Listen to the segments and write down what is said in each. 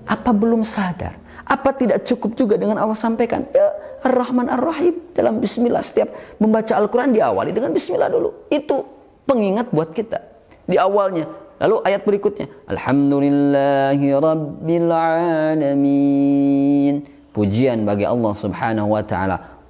Apa belum sadar? Apa tidak cukup juga dengan Allah sampaikan ya Ar-Rahman Ar-Rahim dalam bismillah? Setiap membaca Al-Quran diawali dengan bismillah dulu. Itu pengingat buat kita di awalnya. Lalu ayat berikutnya, Alhamdulillahi Rabbil Alamin. Pujian bagi Allah Subhanahu wa taala.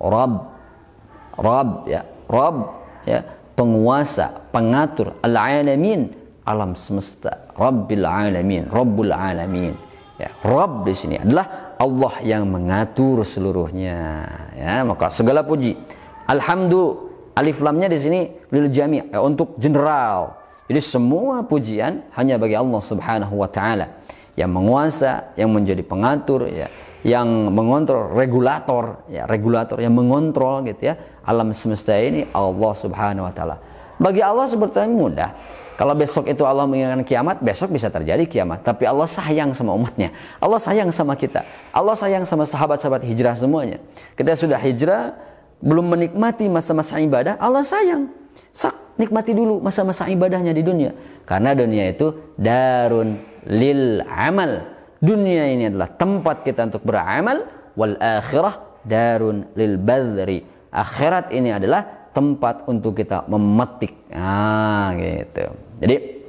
Rabb ya, penguasa, pengatur, Al-Alamin, alam semesta, Rabbil Alamin, Rabbul Alamin. Ya, Rabb di sini adalah Allah yang mengatur seluruhnya. Ya, maka segala puji. Alhamdu, alif lamnya di sini lil jami', untuk general. Jadi semua pujian hanya bagi Allah Subhanahu wa taala yang menguasa, yang menjadi pengatur, ya, yang mengontrol, regulator yang mengontrol gitu ya alam semesta ini, Allah Subhanahu wa taala. Bagi Allah sebetulnya mudah. Kalau besok itu Allah menginginkan kiamat, besok bisa terjadi kiamat. Tapi Allah sayang sama umatnya. Allah sayang sama kita. Allah sayang sama sahabat-sahabat hijrah semuanya. Kita sudah hijrah, belum menikmati masa-masa ibadah, Allah sayang. Nikmati dulu masa-masa ibadahnya di dunia. Karena dunia itu darun lil amal. Dunia ini adalah tempat kita untuk beramal. Wal akhirah darun lil badri. Akhirat ini adalah tempat untuk kita memetik. Gitu. Jadi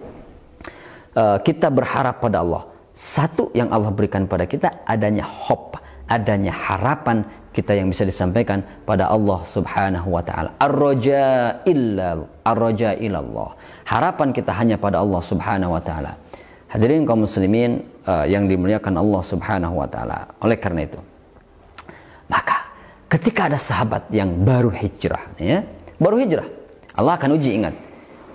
kita berharap pada Allah. Satu yang Allah berikan pada kita adanya hope, adanya harapan kita yang bisa disampaikan pada Allah Subhanahu wa taala. Ar-raja ilallah. Harapan kita hanya pada Allah Subhanahu wa taala. Hadirin kaum muslimin yang dimuliakan Allah Subhanahu wa taala. Oleh karena itu, maka ketika ada sahabat yang baru hijrah, ya, Allah akan uji. Ingat,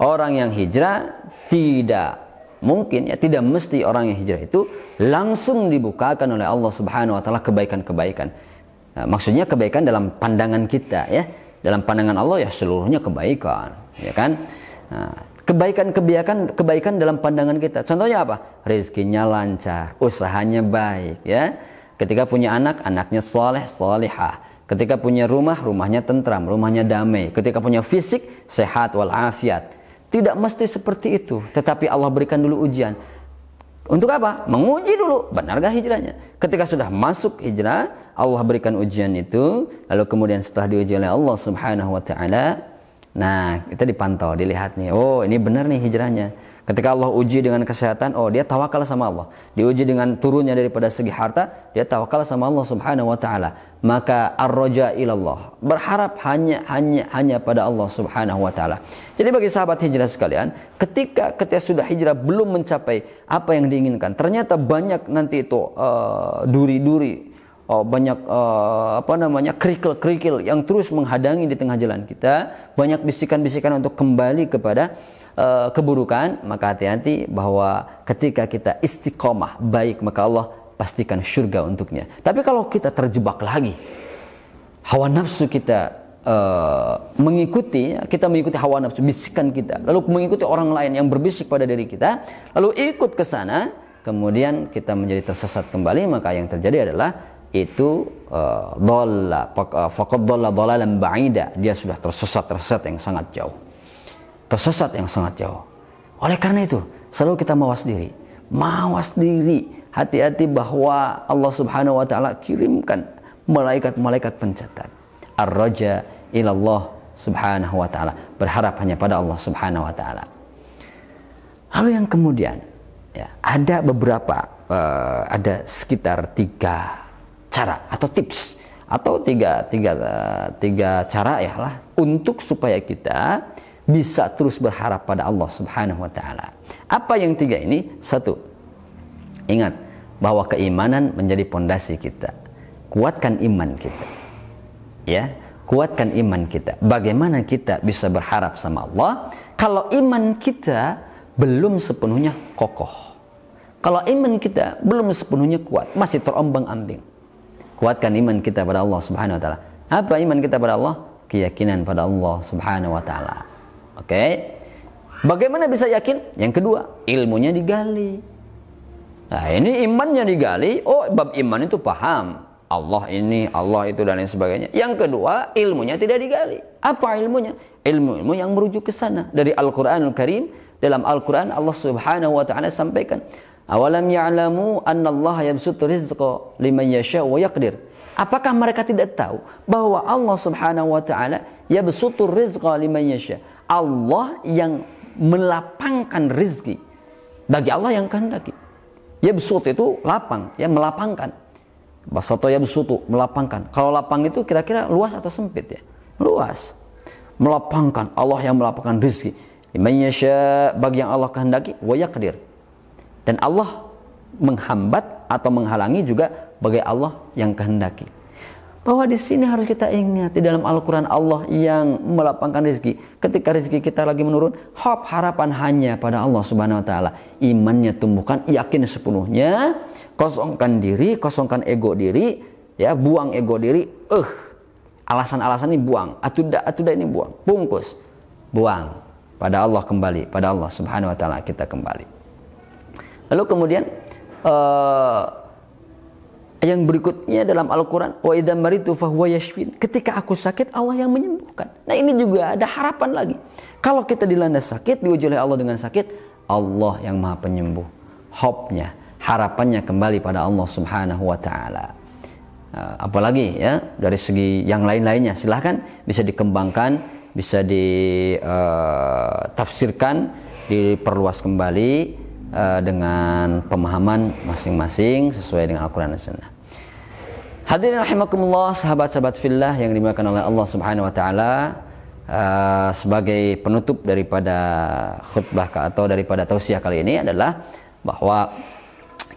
orang yang hijrah tidak mungkin, ya, tidak mesti orang yang hijrah itu langsung dibukakan oleh Allah Subhanahu wa taala kebaikan-kebaikan. Nah, maksudnya kebaikan dalam pandangan kita, ya. Dalam pandangan Allah ya seluruhnya kebaikan, ya kan? Nah, kebaikan dalam pandangan kita. Contohnya apa? Rezekinya lancar, usahanya baik, ya. Ketika punya anak, anaknya saleh, salihah. Ketika punya rumah, rumahnya tentram, rumahnya damai. Ketika punya fisik, sehat walafiat. Tidak mesti seperti itu, tetapi Allah berikan dulu ujian. Untuk apa? Menguji dulu, benarkah hijrahnya? Ketika sudah masuk hijrah, Allah berikan ujian itu, lalu kemudian setelah diuji oleh Allah Subhanahu wa taala, nah, kita dipantau, dilihat nih, oh ini benar nih hijrahnya. Ketika Allah uji dengan kesehatan, oh dia tawakal sama Allah. Diuji dengan turunnya daripada segi harta, dia tawakal sama Allah Subhanahu wa taala. Maka ar-raja ilallah, berharap hanya pada Allah Subhanahu wa taala. Jadi bagi sahabat hijrah sekalian, ketika sudah hijrah belum mencapai apa yang diinginkan, ternyata banyak nanti itu duri-duri, banyak kerikil-kerikil yang terus menghadangi di tengah jalan kita, banyak bisikan-bisikan untuk kembali kepada keburukan. Maka hati-hati bahwa ketika kita istiqomah baik, maka Allah pastikan surga untuknya. Tapi kalau kita terjebak lagi, hawa nafsu kita mengikuti hawa nafsu, bisikan kita, lalu mengikuti orang lain yang berbisik pada diri kita, lalu ikut ke sana, kemudian kita menjadi tersesat kembali. Maka yang terjadi adalah itu faqad dhalla dhalalan ba'ida, dia sudah tersesat yang sangat jauh. Oleh karena itu, selalu kita mawas diri, hati-hati bahwa Allah Subhanahu wa taala kirimkan malaikat-malaikat pencatat. Ar-raja ilallah Subhanahu wa taala, berharap hanya pada Allah Subhanahu wa taala. Lalu yang kemudian, ya, ada beberapa ada sekitar 3 cara atau tips atau tiga cara ya lah untuk supaya kita bisa terus berharap pada Allah Subhanahu wa taala. Apa yang 3 ini? 1, ingat bahwa keimanan menjadi pondasi kita. Kuatkan iman kita. Ya, kuatkan iman kita. Bagaimana kita bisa berharap sama Allah kalau iman kita belum sepenuhnya kokoh? Kalau iman kita belum sepenuhnya kuat, masih terombang-ambing. Kuatkan iman kita pada Allah Subhanahu wa taala. Apa iman kita pada Allah? Keyakinan pada Allah Subhanahu wa taala. Oke. Bagaimana bisa yakin? Yang kedua, ilmunya digali. Nah, ini imannya digali. Oh, bab iman itu paham. Allah ini, Allah itu dan lain sebagainya. Yang kedua, ilmunya tidak digali. Apa ilmunya? Ilmu yang merujuk ke sana. Dari Al-Qur'anul Karim, dalam Al-Qur'an Allah Subhanahu wa taala sampaikan, Awalam ya'lamu annallaha yabsutu rizqa liman yasha' wa yaqdir. Apakah mereka tidak tahu bahwa Allah Subhanahu wa taala yabsutu rizqa liman yasha'? Allah yang melapangkan rezeki bagi Allah yang kehendaki. Yabsut itu lapang, ya melapangkan. Basata yabsutu, melapangkan. Kalau lapang itu kira-kira luas atau sempit ya? Luas. Melapangkan, Allah yang melapangkan rezeki. Liman yasha', bagi yang Allah kehendaki, wa yaqdir. Dan Allah menghambat atau menghalangi juga bagi Allah yang kehendaki. Bahwa di sini harus kita ingat, di dalam Al-Quran Allah yang melapangkan rezeki. Ketika rezeki kita lagi menurun, harapan hanya pada Allah Subhanahu wa taala. Imannya tumbuhkan, yakin sepenuhnya, kosongkan diri, kosongkan ego diri, ya, buang ego diri, alasan-alasan ini buang, atuda ini buang, bungkus, buang. Pada Allah kembali, pada Allah Subhanahu wa taala kita kembali. Lalu kemudian yang berikutnya dalam Al-Quran, wa idza maritu fahuwa yashfin. Ketika aku sakit, Allah yang menyembuhkan. Nah, ini juga ada harapan lagi. Kalau kita dilanda sakit, diuji oleh Allah dengan sakit, Allah yang Maha Penyembuh. Hope-nya, harapannya kembali pada Allah Subhanahu wa taala. Apalagi ya dari segi yang lain-lainnya, silahkan bisa dikembangkan, bisa ditafsirkan, diperluas kembali dengan pemahaman masing-masing sesuai dengan Al-Quran dan Sunnah. Hadirin rahimakumullah, sahabat-sahabat fillah yang dimuliakan oleh Allah Subhanahu wa taala, sebagai penutup daripada khutbah atau daripada tausiah kali ini adalah bahwa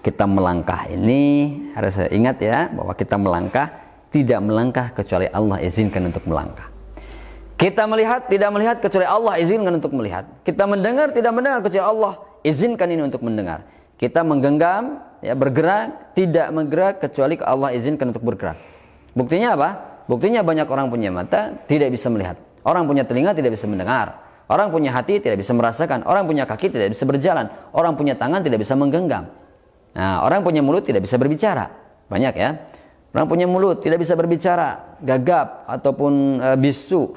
kita melangkah ini harus ingat ya, bahwa kita melangkah tidak melangkah kecuali Allah izinkan untuk melangkah. Kita melihat tidak melihat kecuali Allah izinkan untuk melihat. Kita mendengar tidak mendengar kecuali Allah izinkan ini untuk mendengar. Kita menggenggam, ya, bergerak, tidak bergerak kecuali Allah izinkan untuk bergerak. Buktinya apa? Buktinya banyak orang punya mata tidak bisa melihat. Orang punya telinga tidak bisa mendengar. Orang punya hati tidak bisa merasakan. Orang punya kaki tidak bisa berjalan. Orang punya tangan tidak bisa menggenggam. Nah, orang punya mulut tidak bisa berbicara. Banyak ya. Orang punya mulut tidak bisa berbicara, gagap ataupun bisu.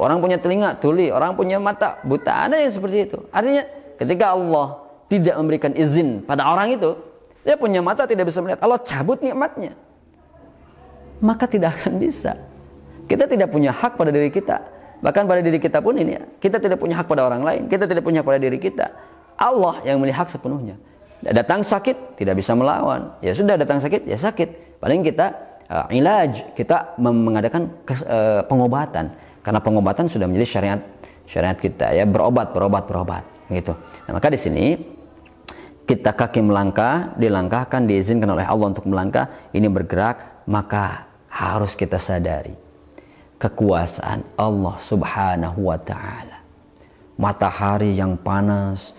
Orang punya telinga tuli, orang punya mata buta. Ada yang seperti itu. Artinya ketika Allah tidak memberikan izin pada orang itu, dia punya mata tidak bisa melihat, Allah cabut nikmatnya, maka tidak akan bisa. Kita tidak punya hak pada diri kita. Bahkan pada diri kita pun ini, kita tidak punya hak pada orang lain. Kita tidak punya hak pada diri kita. Allah yang memiliki hak sepenuhnya. Datang sakit, tidak bisa melawan. Ya sudah, datang sakit, ya sakit. Paling kita ilaj, kita mengadakan pengobatan. Karena pengobatan sudah menjadi syariat kita, ya, berobat gitu. Nah, maka di sini kita kaki melangkah, dilangkahkan, diizinkan oleh Allah untuk melangkah, ini bergerak, maka harus kita sadari kekuasaan Allah Subhanahu wa taala. Matahari yang panas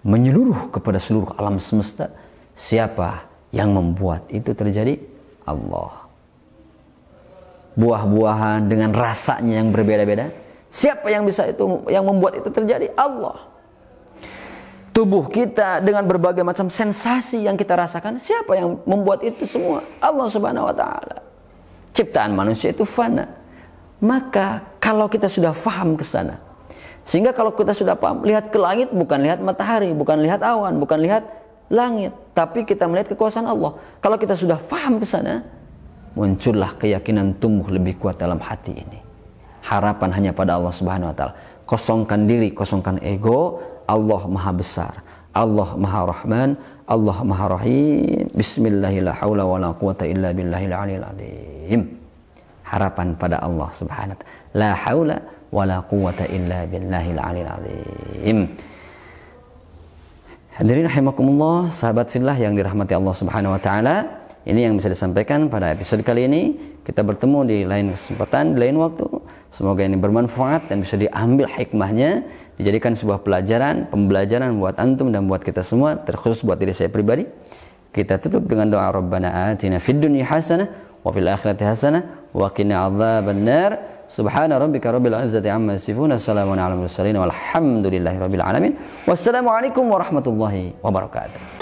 menyeluruh kepada seluruh alam semesta, siapa yang membuat itu terjadi? Allah. Buah-buahan dengan rasanya yang berbeda-beda, siapa yang bisa itu, yang membuat itu terjadi? Allah. Tubuh kita dengan berbagai macam sensasi yang kita rasakan, siapa yang membuat itu semua? Allah Subhanahu wa taala. Ciptaan manusia itu fana. Maka kalau kita sudah faham ke sana, sehingga kalau kita sudah paham, lihat ke langit bukan lihat matahari, bukan lihat awan, bukan lihat langit, tapi kita melihat kekuasaan Allah. Kalau kita sudah faham ke sana, muncullah keyakinan tumbuh lebih kuat dalam hati ini. Harapan hanya pada Allah Subhanahu wa taala. Kosongkan diri, kosongkan ego. Allah Maha Besar, Allah Maha Rahman, Allah Maha Rahim. Bismillahirrahmanirrahim. Harapan pada Allah Subhanahu wa taala. La haula wala quwata illa billahil aliyil azim. Hadirin rahimakumullah, sahabat fillah yang dirahmati Allah Subhanahu wa taala. Ini yang bisa disampaikan pada episode kali ini. Kita bertemu di lain kesempatan, di lain waktu. Semoga ini bermanfaat dan bisa diambil hikmahnya, dijadikan sebuah pelajaran, pembelajaran buat antum dan buat kita semua, terkhusus buat diri saya pribadi. Kita tutup dengan doa Rabbana atina fid dunya hasanah wa fil akhirati hasanah wa qina adzabannar. Subhana rabbika rabbil izzati amma yasifun. Assalamu alaikum warahmatullahi wabarakatuh. Wassalamualaikum warahmatullahi wabarakatuh.